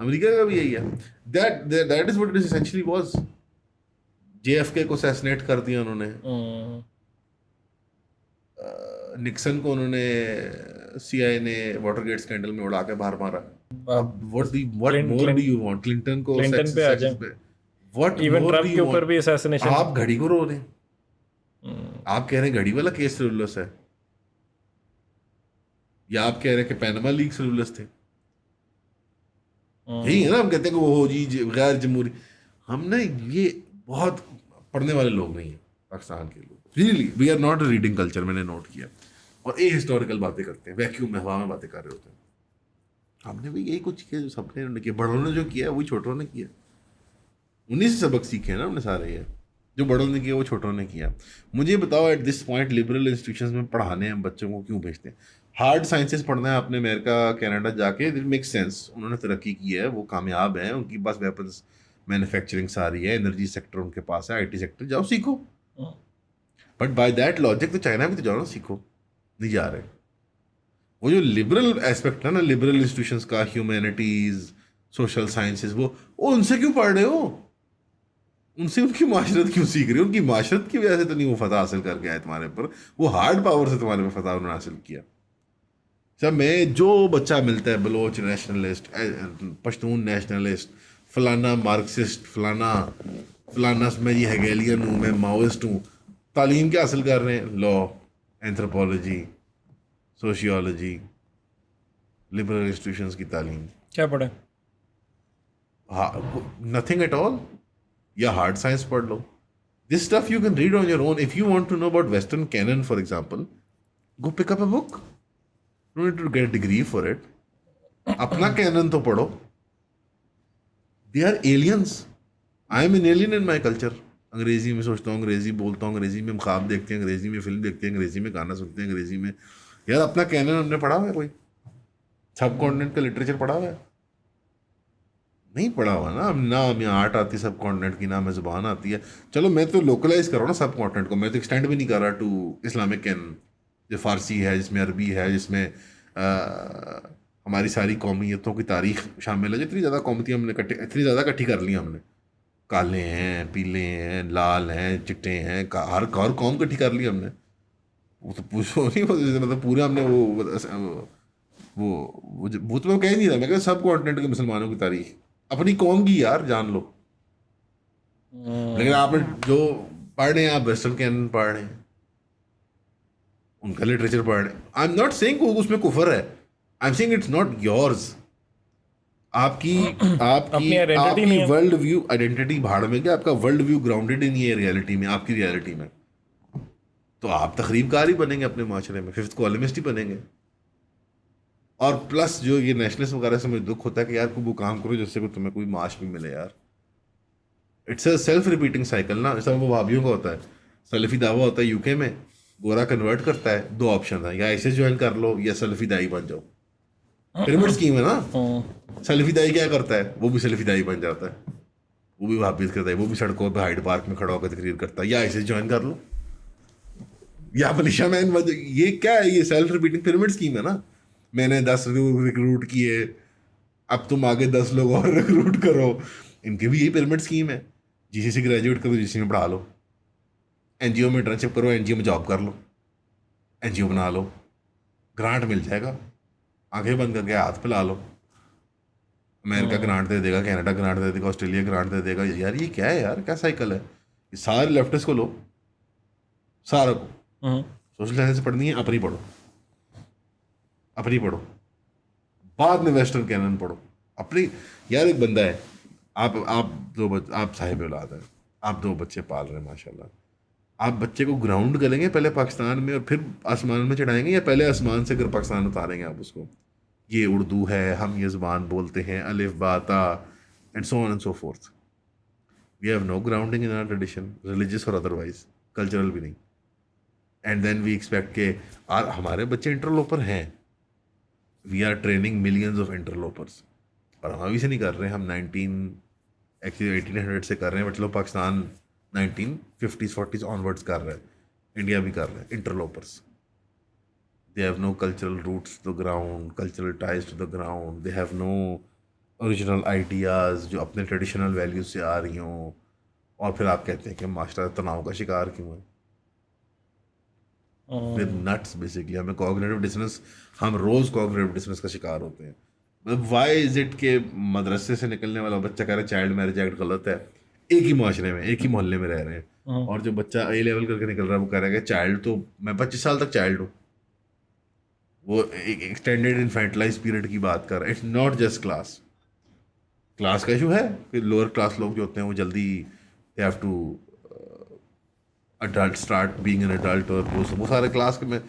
अमेरिका का भी यही है। That is what it essentially was. JFK को असैसिनेट कर दिया उन्होंने, निक्सन को उन्होंने CIA ने वाटरगेट स्कैंडल में उड़ा के बाहर मारा। What more do you want? Clinton को क्लिंटन पे आ जाए, व्हाट इवन ट्रंप के ऊपर भी असैसिनेशन। आप घड़ी को रो रहे हैं, आप कह रहे हैं घड़ी वाला केस फ्रिवलस है, या आप कह रहे हैं कि पैनामा लीक्स फ्रिवलस थे। यही है ना, हम कहते हैं कि वो हो जी गैर जमहूरी। हम ना ये बहुत पढ़ने वाले लोग नहीं हैं पाकिस्तान के लोग, really we are not a reading culture, मैंने नोट किया। और ये हिस्टोरिकल बातें करते हैं, वैक्यूम में, हवा में बातें कर रहे होते हैं। हमने भी यही कुछ किया जो सबने किया, बड़ों ने जो किया वही छोटों ने किया। उन्हीं से सबक सीखे ना हमने सारे, ये जो बड़ों ने किया वो छोटों ने किया। मुझे बताओ at this point liberal institutions में पढ़ाने हम बच्चों को क्यों भेजते हैं? हार्ड साइंसेस पढ़ना है आपने अमेरिका कनाडा जाके, इट मेक्स सेंस, उन्होंने तरक्की की है, वो कामयाब हैं, उनके पास वेपन्स मैन्युफैक्चरिंग सारी है, एनर्जी सेक्टर उनके पास है, IT सेक्टर, जाओ सीखो। बट बाय दैट लॉजिक तो चाइना भी तो जाओ ना सीखो, नहीं जा रहे। वो जो लिबरल एस्पेक्ट है ना लिबरल इंस्टीट्यूशंस का, ह्यूमैनिटीज, सोशल साइंसेस, वो उनसे क्यों पढ़ रहे हो? उनसे उनकी माशरत क्यों सीख रहे हो? उनकी माशरत की वजह से तो नहीं वो फतह हासिल करके आए तुम्हारे पर, वो हार्ड पावर से तुम्हारे पर फतह उन्होंने हासिल किया। जब मैं जो बच्चा मिलता है बलोच नेशनलिस्ट, पश्तून नेशनलिस्ट, फलाना मार्क्सिस्ट, फलाना मैं ये हेगेलियन हूँ, मैं माओइस्ट हूँ, तालीम क्या हासिल कर रहे हैं? Law, anthropology, sociology, liberal institutions की तालीम। क्या पढ़े? Nothing at all. या हार्ड साइंस पढ़ लो। This stuff you can read on your own. If you want to know about western canon for example, go pick up a book, no need to get a degree for it. अपना canon तो पढ़ो। They are aliens. I am an alien in my culture. अंग्रेजी में सोचता हूँ, अंग्रेजी बोलता हूँ, अंग्रेजी में ख्वाब देखते हैं, अंग्रेजी में फिल्म देखते हैं, अंग्रेजी में गाना सुनते हैं, अंग्रेजी में। यार अपना कैनन हमने पढ़ा हुआ है? कोई सब कॉन्टिनेंट का लिटरेचर पढ़ा हुआ है? नहीं पढ़ा हुआ ना। ना हमें आर्ट आती सब कॉन्टिनेंट की, ना हमें ज़ुबान आती है। चलो मैं तो लोकलाइज कर रहा हूँ ना सब कॉन्टिनेंट को, मैं तो एक्सटेंड भी नहीं कर रहा टू इस्लामिक कैनन, जो फ़ारसी है, जिसमें अरबी है, जिसमें हमारी सारी कौमियतों की तारीख शामिल है। जितनी ज़्यादा कौमियतें हमने इतनी ज़्यादा इकट्ठी कर ली हमने, काले हैं, पीले हैं, लाल हैं, चिट्टे हैं, हर कौम इकट्ठी कर ली हमने। वो तो पूछो नहीं, मतलब पूरा हमने वो तो मैं कह नहीं रहा, मैं कहता सब कॉन्टिनेंट के मुसलमानों की तारीख अपनी कौम की यार जान लो। लेकिन आपने जो पढ़ रहे हैं, आप वेस्टर्न कैनन पढ़ रहे हैं, उनका लिटरेचर पढ़ रहे हैं। आई एम नॉट सेइंग उसमें कुफर है, I am saying it's not yours. आपकी अपनी आपकी identity नहीं आपकी है। वर्ल्ड व्यू आइडेंटिटी भाड़ में गया, आपका वर्ल्ड व्यू ग्राउंडेड इन ये रियलिटी में, आपकी रियलिटी में, तो आप तखरीबकार ही बनेंगे अपने माशरे में, फिफ्थ कॉलमिस्ट ही बनेंगे। और प्लस जो ये नेशनलिस्ट वगैरह से मुझे दुख होता है कि यार कोई वो काम करो जिससे तुम्हें कोई माश भी मिले यार। It's a self repeating cycle ना, सब वो भाभीियों का होता है। सलफी दावा होता है यूके में, गोरा कन्वर्ट करता है, दो ऑप्शन है, या ऐसे ज्वाइन कर लो या सलफी दाई बन जाओ। पिरामिड स्कीम है ना। सलफी दाई क्या करता है, वो भी सलफी दाई बन जाता है, वो भी वहाबियत करता है, वो भी सड़कों पे हाइड पार्क में खड़ा होकर तकरीर करता है, या ऐसे ज्वाइन कर लो या मलिशा मैन बन जाओ। ये क्या है, ये सेल्फ रिपीटिंग पिरामिड स्कीम है ना। मैंने 10 लोग रिक्रूट किए, अब तुम आगे 10 लोग और रिक्रूट करो। इनकी भी यही पिरामिड स्कीम है। जीसीसी ग्रेजुएट करो, जीसीसी में पढ़ा लो, एनजीओ में इंटर्नशिप करो, एनजीओ में जॉब कर लो, एनजीओ बना लो, ग्रांट मिल जाएगा, आंखें बंद करके हाथ फैला लो। अमेरिका ग्रांट दे देगा, कनाडा ग्रांट दे देगा, ऑस्ट्रेलिया ग्रांट दे देगा। यार ये क्या है यार, क्या साइकिल है ये। सारे लेफ्टिस्ट को लो, सारा को सोशल साइंस पढ़नी है, अपनी पढ़ो, अपनी पढ़ो, बाद में वेस्टर्न कैनन पढ़ो अपनी। यार एक बंदा है, आप साहिब औलाद हैं, आप 2 बच्चे पाल रहे हैं माशाल्लाह, आप बच्चे को ग्राउंड करेंगे पहले पाकिस्तान में और फिर आसमान में चढ़ाएंगे, या पहले आसमान से अगर पाकिस्तान उतारेंगे आप उसको। ये उर्दू है, हम ये ज़ुबान बोलते हैं, अलिफ बाता and so on and so forth. We have no grounding in our tradition, religious और अदरवाइज, कल्चरल भी नहीं। एंड देन वी एक्सपेक्ट के हमारे बच्चे इंटरलोपर हैं। We are training millions of interlopers, और हम अभी से नहीं कर रहे हैं, हम 1800 से कर रहे हैं, मतलब पाकिस्तान 1950s 40s ऑनवर्ड्स कर रहा है, इंडिया भी कर रहा है interlopers. They have no cultural roots to the ground, cultural ties to the ground, they have no original ideas जो अपने ट्रेडिशनल वैल्यूज से आ रही हों, और फिर आप कहते हैं कि मास्टर तनाव का शिकार क्यों है। विद नट्स बेसिकली, हमें कॉग्निटिव डिसोनेंस, हम रोज़ कॉग्निटिव डिसोनेंस का शिकार होते हैं। मतलब वाई इज़ इट के मदरसे से निकलने वाला बच्चा कह रहा है चाइल्ड मैरिज एक्ट गलत है, एक ही माशरे में, एक ही मोहल्ले में रह रहे हैं, और जो बच्चा ए लेवल करके निकल रहा है वो कह रहा है कि चाइल्ड तो मैं 25 साल तक चाइल्ड हूँ। वो एक एक्सटेंडेड इन्फेंटलाइज पीरियड की बात कर रहा है। इट्स नॉट जस्ट क्लास का इशू है कि लोअर क्लास लोग जो होते हैं वो जल्दी they have to adult start being an adult, और वो सारे क्लास के में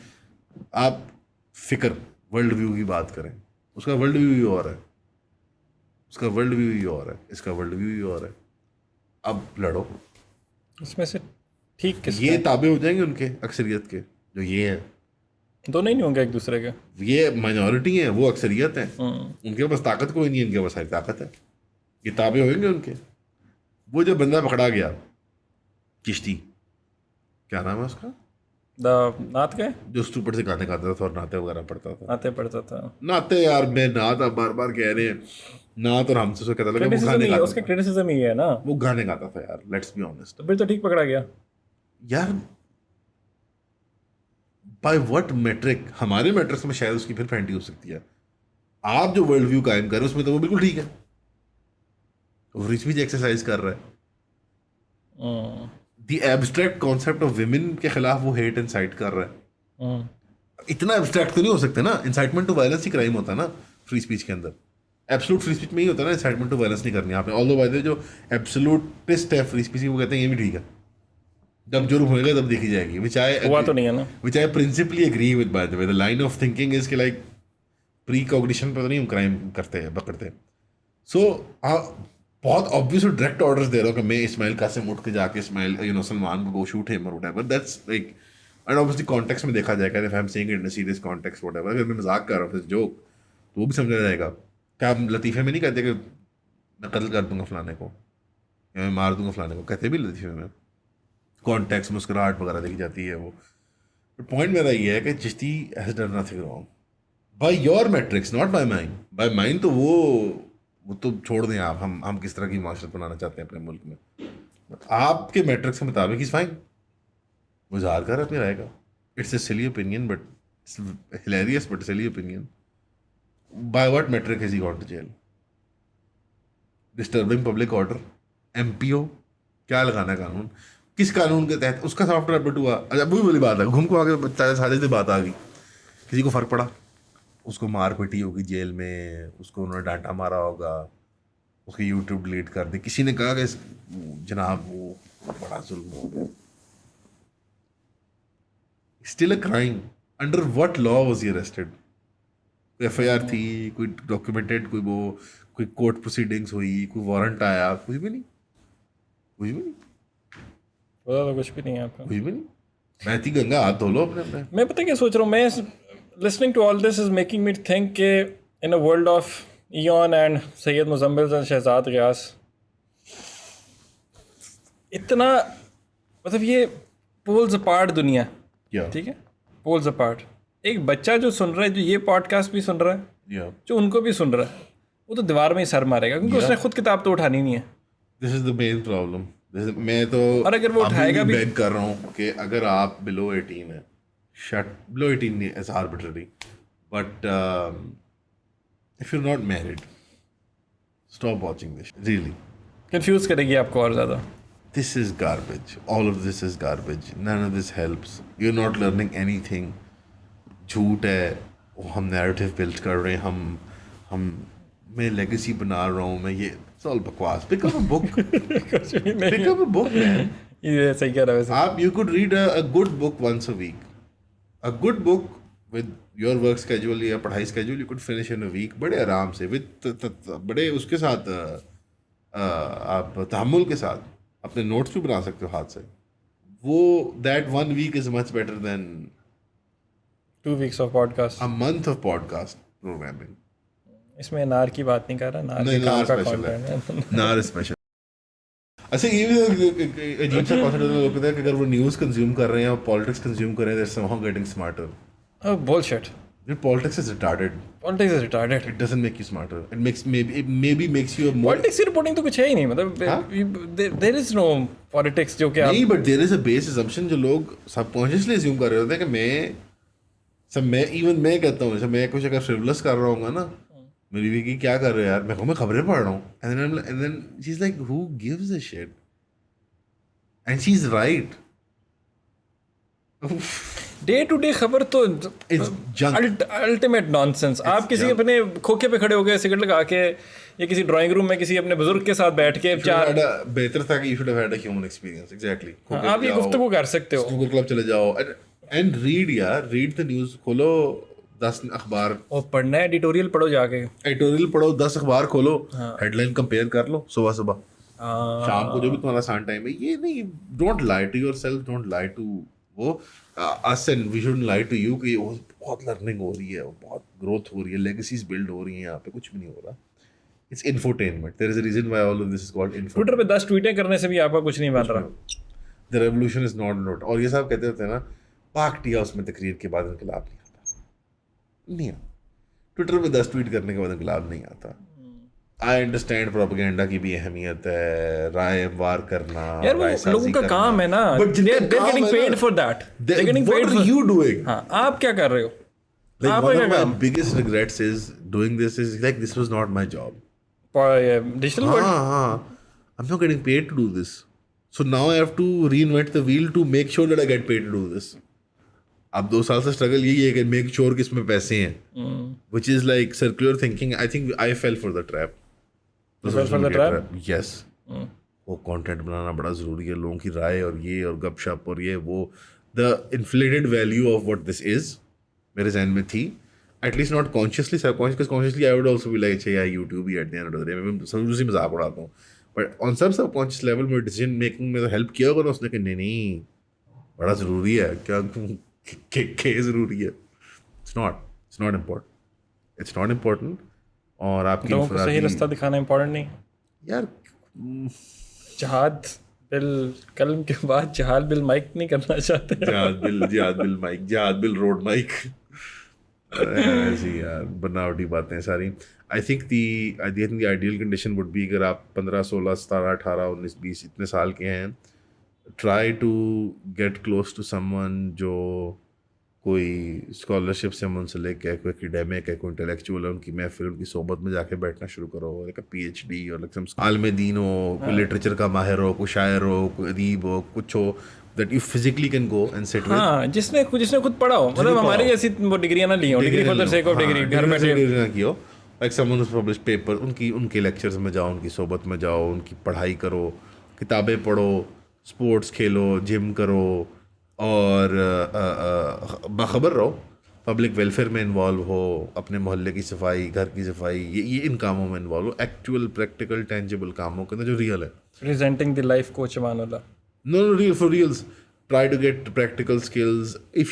आप फिक्र वर्ल्ड व्यू की बात करें, उसका वर्ल्ड व्यू ही और है, उसका वर्ल्ड व्यू ही और है, इसका वर्ल्ड व्यू ही और है। अब लड़ो, इसमें से ठीक किसका ये है? ताबे हो जाएंगे उनके अक्सरियत के, जो ये हैं। दोनों ही नहीं होंगे एक दूसरे के। ये माइनॉरिटी हैं, वो अक्सरियत हैं, उनके पास ताकत कोई नहीं है, इनके पास सारी ताकत है, ये ताबे होंगे उनके। वो जो बंदा पकड़ा गया चिश्ती, क्या नाम है उसका, नात का जो स्टूपिड से गाने गाता था और नाते वगैरह पढ़ता था। नाते पढ़ता था। नाते यार, मैं नात आप बार बार कह रहे हैं, नात और हमसे उसको कहता था, वो गाने गाता उसका था, क्रिटिसिज्म ही है ना, वो गाने गाता था यार, लेट्स बी ऑनेस्ट। तो फिर तो ठीक पकड़ा गया यार बाय व्हाट मैट्रिक, हमारे मैट्रिक्स में शायद उसकी फिर फैंटी हो सकती है, आप जो वर्ल्ड व्यू कायम कर रहे हो उसमें तो वो बिल्कुल ठीक है, वो फ्री स्पीच एक्सरसाइज कर रहा है। The abstract concept of women के खिलाफ वो हेट इंसाइट कर रहा है। इतना एब्स्ट्रैक्ट तो नहीं हो सकते ना, इंसाइटमेंट टू वायलेंस ही क्राइम होता है ना फ्री स्पीच के अंदर। एब्सोल्यूट फ्री स्पीच में ही होता है ना इंसाइटमेंट टू वायलेंस नहीं करनी आपने। ऑल्दो बाय द वे जो एब्सोल्यूटिस्ट है फ्री स्पीच, वो कहते हैं ये भी ठीक है, जब जुर्म होएगा तब देखी जाएगी, हुआ तो नहीं है ना, which I principally agree with by the way. The line of thinking is कि like प्रीकॉग्निशन पर तो नहीं हम क्राइम करते हैं, पकड़ते। सो बहुत ऑब्वियस और डायरेक्ट ऑर्डर्स दे रहा हूँ कि मैं इस्माइल कासिम उठ के जाके इस्माइल सलमान को गो शूट हिम और whatever, that's like, and obviously context में देखा जाएगा, if I am saying it in a serious context whatever. अगर मैं मजाक कर रहा हूँ जोक, तो वो भी समझा जाएगा। क्या आप लतीफ़े में नहीं कहते कि मैं कत्ल कर दूंगा फलाने को, या मैं मार दूंगा फलाने को, कहते भी लतीफ़े में, कॉन्टेक्स्ट मुस्कुराहट वगैरह देखी जाती है वो। पॉइंट मेरा ये है कि Chishti has done nothing wrong by your matrix, not by mine. By mine तो वो तो छोड़ दें आप, हम किस तरह की माशरत बनाना चाहते हैं अपने मुल्क में, बट आपके मैट्रिक्स के मुताबिक इज़ फाइन। वो इज़हार कर अपनी राय का, it's a silly opinion but it's hilarious but silly opinion. By what metric has he gone to jail? Disturbing public order, MPO, क्या लगाना है कानून, किस कानून के तहत उसका सॉफ्टवेयर अपडेट हुआ? अच्छा वही वाली बात है, घूम को आगे सारे से बात आ गई, किसी को फ़र्क पड़ा? उसको मार पिटी होगी जेल में, उसको उन्होंने डांटा मारा होगा, उसकी यूट्यूब डिलीट कर दी, किसी ने कहा कि जनाब वो बड़ा जुल्म हो गया, still a crime. Under what law was he arrested? FIR थी, कोई डॉक्यूमेंटेड, कोई कोर्ट प्रोसीडिंग्स हुई, कोई वारंट आया? कुछ भी नहीं, कुछ भी नहीं, तो कुछ भी नहीं है आपका। कुछ भी नहीं। बहती गंगा हाथ धो लो अपने अपने। मैं पता क्या सोच रहा हूँ, मैं listening to all this is making me think के in a world of Ian and Syed Muzammil and Shahzad Ghayas, इतना मतलब ये पोल्स अपार्ट दुनिया, या ठीक है, पोल्स अपार्ट। एक बच्चा जो सुन रहा है, जो ये पॉडकास्ट भी सुन रहा है, या जो उनको भी सुन रहा है, वो तो दीवार में ही सर मारेगा, क्योंकि उसने खुद किताब तो उठानी नहीं है। This is the main problem. मैं तो और अगर वो उठाएगा भी, बेग कर रहा हूँ कि अगर आप बिलो 18 है, शट, बिलो 18 नहीं age arbitrary, but if you not married, stop watching this. Really confuse करेगी आपको और ज़्यादा। this is garbage, all of this is garbage, none of this helps, you're not learning anything। झूठ है, हम narrative build कर रहे हैं, हम मैं legacy बना रहा हूँ, मैं ये it's all बकवास। pick up a book, कुछ भी नहीं pick up a book man। ये सही कह रहा है वैसे। आप you could read a good book once a week, a good book with your work schedule या पढ़ाई schedule you could finish in a week बड़े आराम से, with बड़े उसके साथ आप तहम्मुल के साथ अपने नोट्स भी बना सकते हो हाथ से। वो that 1 week is much better than 2 weeks of podcast। a month of podcast programming। इसमें नार की बात नहीं कर रहा, नार नहीं, के काम नार का special है। कंटेंट है। नार स्पेशल। अच्छा ये भी अजीब सा कॉन्सेप्ट लोग कहते हैं कि अगर वो न्यूज़ कंज्यूम कर रहे हैं और पॉलिटिक्स कंज्यूम कर रहे हैं, they're somehow getting smarter। Oh bullshit। Politics is retarded। Politics is retarded। It doesn't make you smarter। It maybe makes you a more। Politics की रिपोर्टिंग तो कुछ है ही नहीं, मतलब देयर इज नो पॉलिटिक्स जो कि नहीं, but there is a base assumption जो लोग सबकॉन्शियसली अज्यूम कर रहे होते हैं कि मैं कहता हूँ, जैसे मैं कुछ अगर फ्रिवलस कर रहा हूँ ना, मेरी विकी क्या कर रहे हो यार, मैं खबरें पढ़ रहा हूँ, and then she is like who gives a shit, and she is right. Day to day खबर तो It's junk। Ultimate nonsense. आप किसी junk। अपने खोखे पे खड़े हो गए सिगरेट लगा के, या किसी ड्राइंग रूम में किसी अपने बुजुर्ग के साथ बैठ के चार, बेहतर था कि you should have had a human experience. Exactly. आप ये गुफ्तगू कर सकते हो। स्नूकर क्लब चले जाओ एंड रीड द न्यूज़। खोलो 10 अखबार, और पढ़ना है एडिटोरियल पढ़ो जाके, एडिटोरियल पढ़ो, 10 अखबार खोलो, हेडलाइन कंपेयर कर लो सुबह सुबह, शाम को जो भी तुम्हारा आसान टाइम है। ये नहीं, don't lie to yourself, don't lie to वो us, and we shouldn't lie to you कि वो बहुत लर्निंग हो रही है, वो बहुत ग्रोथ हो रही है, लेगेसीज बिल्ड हो रही हैं, यहाँ पे कुछ भी नहीं हो रहा। It's infotainment. There is a reason why all of this is called infotainment. Twitter पे 10 ट्वीटें करने से भी आपका कुछ नहीं बन रहा। The revolution is not. और ये सब कहते होते हैं ना, पाक टिया उसमें तकरीर के बाद इनकलाब नहीं आता। नहीं आता। ट्विटर पे 10 ट्वीट करने के बाद इनकलाब नहीं आता। आई अंडरस्टैंड प्रोपेगेंडा की भी अहमियत है, राय वार करना, यार वो लोगों का काम है ना, they're getting paid for that, they're getting paid for। What are you doing? हाँ, आप क्या कर रहे हो? Like आपका one क्या of my काम? biggest regrets is doing this is like this was not my job। Digital world. हाँ, I'm not getting paid to do this, so now I have to reinvent the wheel to make sure that I get paid to do this। अब 2 साल से struggle यही है कि make sure कि इसमें पैसे हैं, which is like circular thinking। I think I fell for the trap। You fell for the trap? Yes। वो कंटेंट बनाना बड़ा ज़रूरी है, लोगों की राय और ये और गपशप और ये वो, the inflated value of what this is मेरे जहन में थी, at least not consciously. Subconsciously I would also be like अच्छा यार YouTube he at the end of the day, मैं सब उसी मजाक उड़ाता हूँ, बट ऑन सबकॉन्शियस लेवल में डिसीजन मेकिंग में तो हेल्प किया होगा ना उसने कि नहीं बड़ा ज़रूरी है, क्या ज़रूरी है। It's not important. और आपकी लोगों को सही रास्ता दिखाना इम्पोर्टेंट नहीं यार। जहाद बिल कलम के बाद जहाद बिल माइक नहीं करना चाहते। जहाद बिल रोड माइक। ऐसी यार बनावटी बातें सारी। I think the ideal condition would be, अगर आप 15, 16, 17, 18, 19, 20 इतने साल के हैं, try to get close to someone जो कोई स्कॉलरशिप से मुंसलिक है, कोई एकेडमिक है, कोई इंटेलेक्चुअल है, उनकी महफिल, उनकी सोबत में जाके बैठना शुरू करो। लाइक PhD और आलम दीन हो, कोई लिटरेचर का माहिर हो, कोई शायर हो, कोई अदीब हो, कुछ हो, that you physically can go and sit with. हाँ, जिसने खुद पढ़ा हो, मतलब हमारी जैसी वो डिग्रियां ना ली हो, degree for the sake of degree, घर बैठे ना की हो, like someone who's published paper, उनके लेक्चर्स में जाओ, उनकी सोबत में जाओ, उनकी पढ़ाई करो, किताबें पढ़ो, स्पोर्ट्स खेलो, जिम करो, और बाखबर रहो, पब्लिक वेलफेयर में इन्वॉल्व हो, अपने मोहल्ले की सफाई, घर की सफाई, ये इन कामों में इन्वॉल्व हो, एक्चुअल प्रैक्टिकल टेंजिबल कामों के अंदर जो रियल है. Presenting the life coach Manola. No, real for reals. Try to get practical skills. If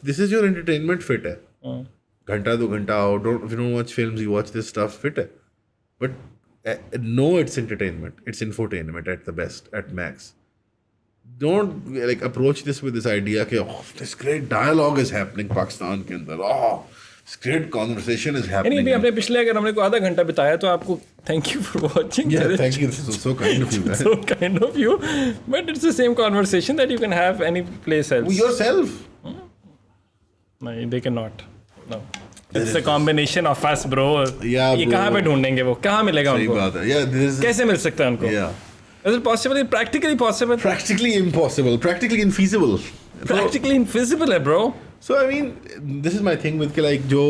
this is your entertainment, fit है. घंटा 2 घंटा आओ. If you don't watch films, you watch this stuff, fit है. But no, it's entertainment. It's infotainment at the best, at max. Don't like approach this with this idea कि this great dialogue is happening Pakistan के अंदर. This great conversation is happening. नहीं, अपने पिछले अगर हमने को आधा घंटा बिताया तो आपको thank you for watching. Yeah, thank you. This is so kind of you. Man. So kind of you. But it's the same conversation that you can have any place else. Yourself. No, they cannot. No. It's a combination of us, bro. Yeah, ये कहाँ पे ढूंढेंगे वो? कहाँ मिलेगा उनको? सही बात है. Yeah, this. कैसे मिल सकता है उनको? Yeah. Is it possible? Practically possible. Practically impossible. Practically infeasible. Practically invisible है, bro. So I mean, this is my thing with कि like जो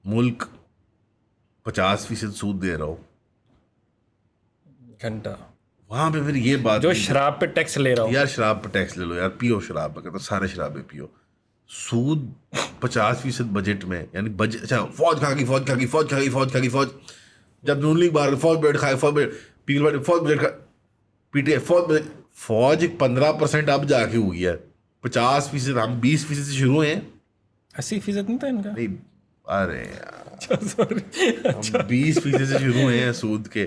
मुल्क 50% सूद दे रहा हो, घंटा वहाँ पे फिर ये बात जो शराब पे टैक्स ले रहा हो. यार शराब पर टैक्स ले लो यार, पियो शराब पर, कहता सारे शराबें पियो. सूद 50% बजट में, यानी बजट, अच्छा फौज खा गई, जब नून लीग बार फौज बजट खाए, फौज बजट खा, पीटीआई फौज 15% अब जाके हुई है. 50%, हम 20% से शुरू हैं. 80% नहीं था इनका? नहीं, अरे यार हम 20% से शुरू हैं सूद के,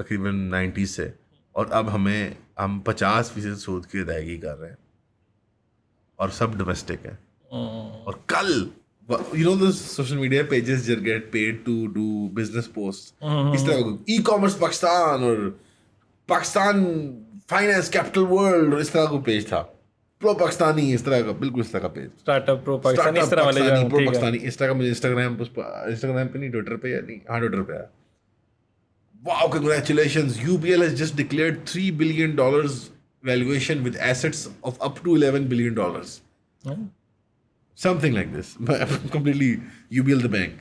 तकरीबन 90 से, और अब हम 50% सूद की अदायगी कर रहे हैं, और सब डोमेस्टिक है. और कल you know the social media pages that get paid to do business posts, इस तरह का e-commerce पाकिस्तान और पाकिस्तान फाइनेंस कैपिटल वर्ल्ड, इस तरह का पेज था. प्रो पाकिस्तानी, इस तरह का, बिल्कुल इस तरह का पेज. स्टार्टअप प्रो पाकिस्तानी, इस तरह वाले जो प्रो पाकिस्तानी, इस तरह का. मुझे इंस्टाग्राम पे नहीं, ट्विटर पे या नहीं, हाँ ट्विटर पे है. Wow, congratulations, UBL has just declared $3 billion valuation with assets of up to $11 billion. Something like this. Completely UBL the bank.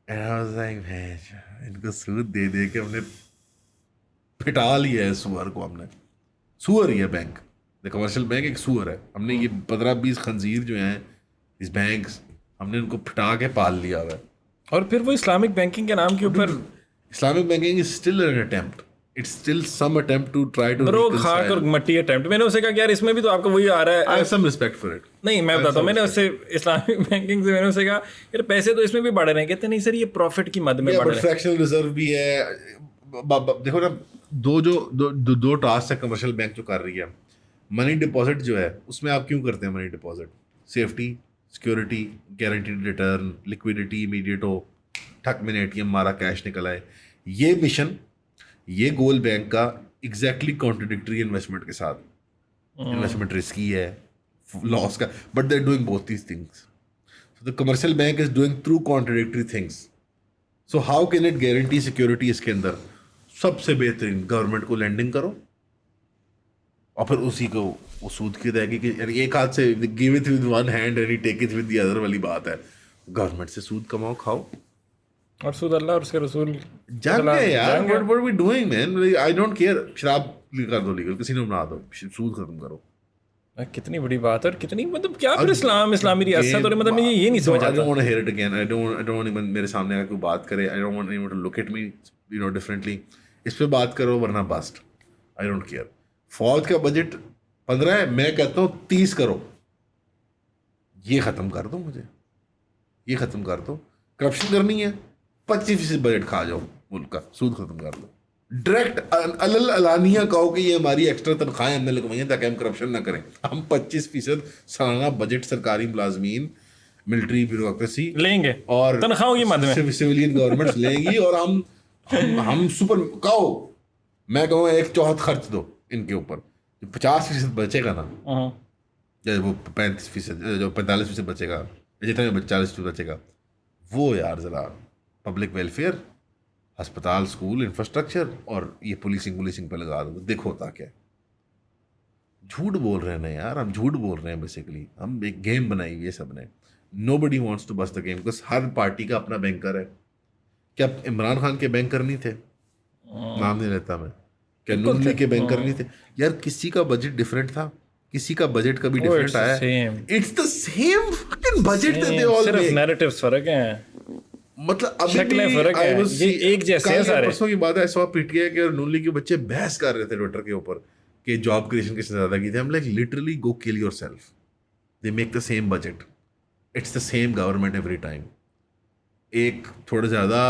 And I was like, man, इनको सूद दे के हमने पिटा लिया है सुअर को. हमने सुअर ही है बैंक, द कमर्शियल बैंक एक सुअर है. हमने ये 15-20 खंजीर जो हैं इस बैंक्स, हमने उनको पिटा के पाल लिया हुआ है. और फिर वो इस्लामिक बैंकिंग के नाम के ऊपर Islamic banking is still an attempt. It's still some attempt to try to ब्रो खाक और मट्टी अटेम्प्ट. मैंने उससे कहा कि यार इसमें भी तो आपका वही आ रहा है. I have some respect for it. नहीं, मैं बताता हूँ, मैंने उससे इस्लामिक बैंकिंग से मैंने उससे कहा यार पैसे तो इसमें भी बढ़ रहे हैं. कहते नहीं सर, ये प्रॉफिट की मद में बढ़ रहे हैं. फ्रैक्शनल रिजर्व भी है. देखो ना, दो टास्क है कमर्शियल बैंक जो कर रही है. मनी डिपॉजिट जो है, उसमें आप क्यों करते हैं money deposit? Safety, security, guaranteed return, liquidity immediate हो, ठक में एटीएम मारा, कैश निकल आए. ये मिशन, ये गोल बैंक का एग्जैक्टली कॉन्ट्रडिक्टरी इन्वेस्टमेंट के साथ. इन्वेस्टमेंट रिस्की है, लॉस का, but they are doing both these things. So the commercial bank is doing through contradictory things. So how can it guarantee security? इसके अंदर सबसे बेहतरीन गवर्नमेंट को लैंडिंग करो, और फिर उसी को वो सूद की रहेगी कि यानी एक हाथ से give it with one hand and take it with the other वाली बात है. गवर्नमेंट से सूद कमाओ, खाओ, और सूद अल्लाह और उसके रसूल जाएंगे यार. What are we doing man? I don't care. शराब कर दो लीगल, किसी ने बना दो, सूद खत्म करो. कितनी बड़ी बात है, और कितनी मतलब क्या फिर इस्लामी रियासत, और मतलब मुझे ये नहीं समझ आता. I don't want to hear it again. I don't want even मेरे सामने आकर कोई बात करे. I don't want anyone to look at me you know differently. इस पे बात करो वरना बस्ट. I don't care. फौज का बजट 15 है, मैं कहता हूँ 30 करो. ये खत्म कर दो, मुझे ये खत्म कर दो. करप्शन करनी है, 25% बजट खा जाओ मुल्क का, सूद खत्म कर दो. डायरेक्ट अलानिया कहो कि ये हमारी एक्स्ट्रा तनख्वाहें हमने लगवाई हैं ताकि हम करप्शन ना करें. हम 25% सालाना बजट सरकारी मुलाजमीन, मिलिट्री ब्यूरोक्रेसी लेंगे और तनख्वाहों की मद में सिविलियन गवर्नमेंट्स लेंगी, और हम सुपर कहो, मैं कहूँ 1/4 खर्च दो इनके ऊपर. जो 50% बचेगा ना, वो 35%, जो 45% बचेगा, जितना 40% बचेगा, वो यार जरा पब्लिक वेलफेयर, अस्पताल, स्कूल, इंफ्रास्ट्रक्चर, और ये पुलिसिंग पे लगा दो, देखो होता क्या है। झूठ बोल रहे हैं ना यार, हम झूठ बोल रहे हैं बेसिकली। हम एक गेम बनाई हुई है सबने। Nobody wants to bust the game, because हर पार्टी का अपना बैंकर है। क्या इमरान खान के बैंकर नहीं थे? नाम नहीं लेता मैं। क्या नून लीग के बैंकर नहीं थे? यार किसी का बजट डिफरेंट था, किसी का बजट कभी डिफरेंट आया। It's the same fucking budget that they all make. Narratives फर्क हैं, मतलब अभी शक्लें फर्क हैं, ये एक जैसे हैं सारे। परसों की बात है, ऐसा पीटीआई के और नून लीग के बच्चे बहस कर रहे थे ट्विटर के ऊपर कि जॉब क्रिएशन किसने ज्यादा की थी। हम like literally go kill yourself, they make the same budget, it's the same government every time. एक थोड़ा ज़्यादा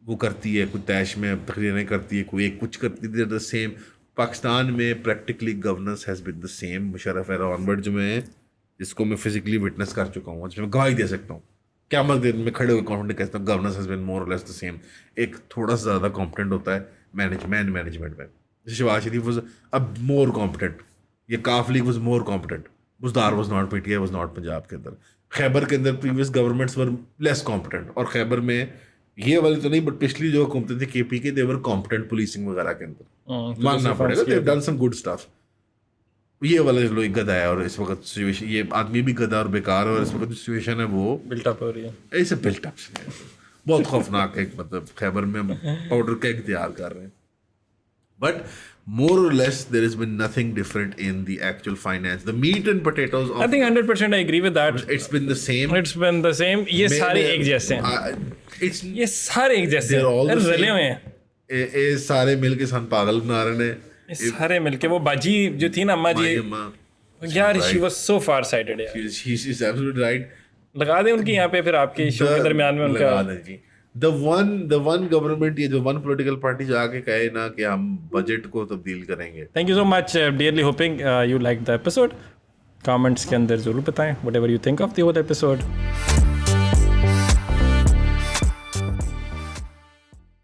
वो करती है, कुछ तैश में तकरीरें करती है, कोई एक कुछ करती है, द सेम। पाकिस्तान में practically governance has been the same. Musharraf era onward जो मैं, जिसको मैं फिजिकली विटनेस कर चुका हूँ, जिसमें गवाही दे सकता हूँ, क्या मत दिन में खड़े हुए कॉन्फिडेंट कहता हूँ, गवर्नेंस हैज़ बीन मोर और लेस द सेम। एक थोड़ा सा ज़्यादा कॉम्पिटेंट होता है मैनेजमेंट में। शहबाज शरीफ वॉज अब मोर कॉम्पिटेंट, ये काफ league was more competent, Buzdar was not, PTI was not Punjab के अंदर। खैबर के अंदर previous governments were less competent, और खैबर में ये वाली तो नहीं, बट पिछली जो हुकूमतें थी केपी के, देवर कॉम्पिटेंट पुलिसिंग वगैरह के अंदर, मानना पड़ेगा, they done some good stuff. ये वाला जो लोग गधा है, और इस वक्त सिचुएशन, ये आदमी भी गधा और बेकार है, और इस वक्त जो सिचुएशन है वो बिल्टअप हो रही है, ऐसे बिल्टअप बहुत खौफनाक है। मतलब खैबर में हम पाउडर केक तैयार कर रहे हैं, but more or less there has been nothing different in the actual finance, the meat and potatoes of, I think 100% I agree with that. It's been the same. It's been the same. ये सारे एक जैसे हैं, ये सारे एक जैसे हैं, रले हुए हैं। ये सारे मिलके सन पागल बना रहे हैं, ये सारे मिलके। वो बाजी जो थी ना, अम्मा जी यार, she was so far sighted यार। she's absolutely right। लगा दें उनकी यहाँ पे, फिर आपके शो के दरमियान में उनका लगा दें जी। The one government, ये जो one political party जो आके कहे ना कि हम बजट को तब्दील करेंगे। Thank you so much, dearly hoping you liked the episode. Comments के अंदर जरूर बताएं whatever you think of the whole episode.